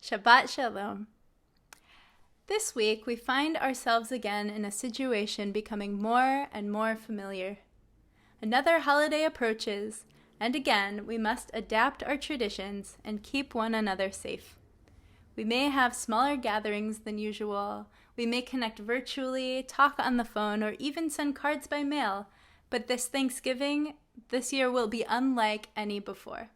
Shabbat Shalom. This week, we find ourselves again in a situation becoming more and more familiar. Another holiday approaches, and again, we must adapt our traditions and keep one another safe. We may have smaller gatherings than usual, we may connect virtually, talk on the phone, or even send cards by mail, but this Thanksgiving, this year will be unlike any before.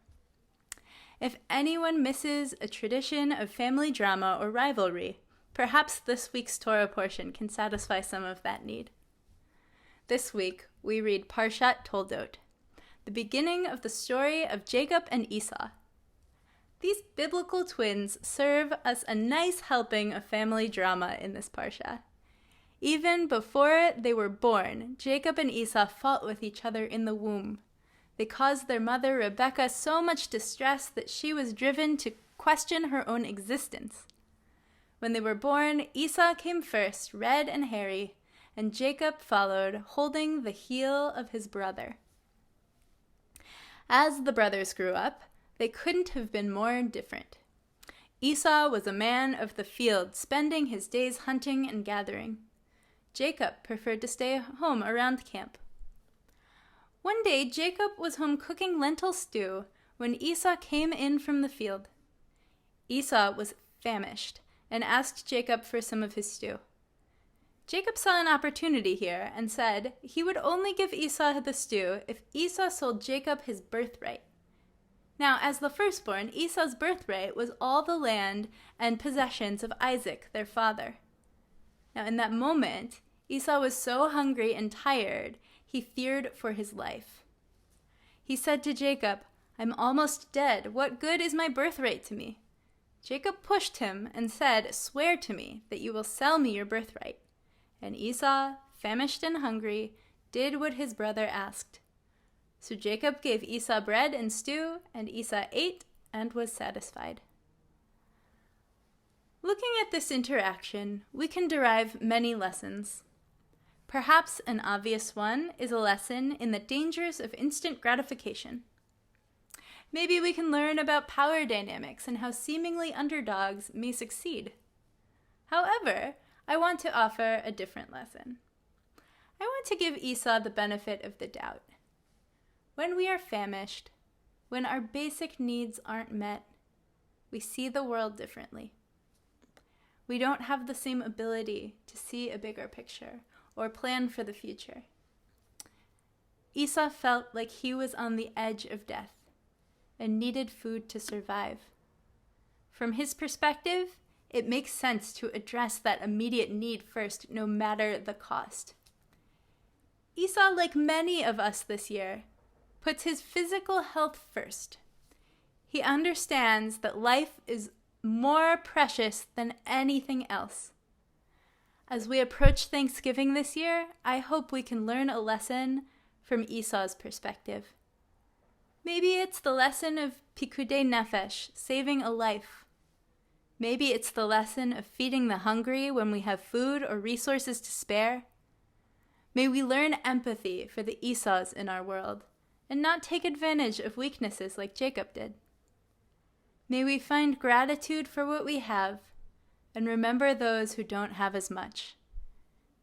If anyone misses a tradition of family drama or rivalry, perhaps this week's Torah portion can satisfy some of that need. This week, we read Parshat Toldot, the beginning of the story of Jacob and Esau. These biblical twins serve us a nice helping of family drama in this parsha. Even before they were born, Jacob and Esau fought with each other in the womb. They caused their mother, Rebekah, so much distress that she was driven to question her own existence. When they were born, Esau came first, red and hairy, and Jacob followed, holding the heel of his brother. As the brothers grew up, they couldn't have been more different. Esau was a man of the field, spending his days hunting and gathering. Jacob preferred to stay home around camp. One day, Jacob was home cooking lentil stew when Esau came in from the field. Esau was famished and asked Jacob for some of his stew. Jacob saw an opportunity here and said he would only give Esau the stew if Esau sold Jacob his birthright. Now, as the firstborn, Esau's birthright was all the land and possessions of Isaac, their father. Now, in that moment, Esau was so hungry and tired, he feared for his life. He said to Jacob, "I'm almost dead. What good is my birthright to me?" Jacob pushed him and said, "Swear to me that you will sell me your birthright." And Esau, famished and hungry, did what his brother asked. So Jacob gave Esau bread and stew, and Esau ate and was satisfied. Looking at this interaction, we can derive many lessons. Perhaps an obvious one is a lesson in the dangers of instant gratification. Maybe we can learn about power dynamics and how seemingly underdogs may succeed. However, I want to offer a different lesson. I want to give Esau the benefit of the doubt. When we are famished, when our basic needs aren't met, we see the world differently. We don't have the same ability to see a bigger picture or plan for the future. Esau felt like he was on the edge of death and needed food to survive. From his perspective, it makes sense to address that immediate need first, no matter the cost. Esau, like many of us this year, puts his physical health first. He understands that life is more precious than anything else. As we approach Thanksgiving this year, I hope we can learn a lesson from Esau's perspective. Maybe it's the lesson of pikudei nefesh, saving a life. Maybe it's the lesson of feeding the hungry when we have food or resources to spare. May we learn empathy for the Esau's in our world and not take advantage of weaknesses like Jacob did. May we find gratitude for what we have and remember those who don't have as much.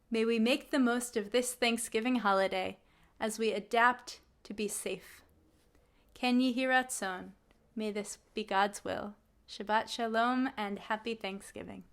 May we make the most of this Thanksgiving holiday as we adapt to be safe. Ken Yehi Ratzon. May this be God's will. Shabbat Shalom and Happy Thanksgiving.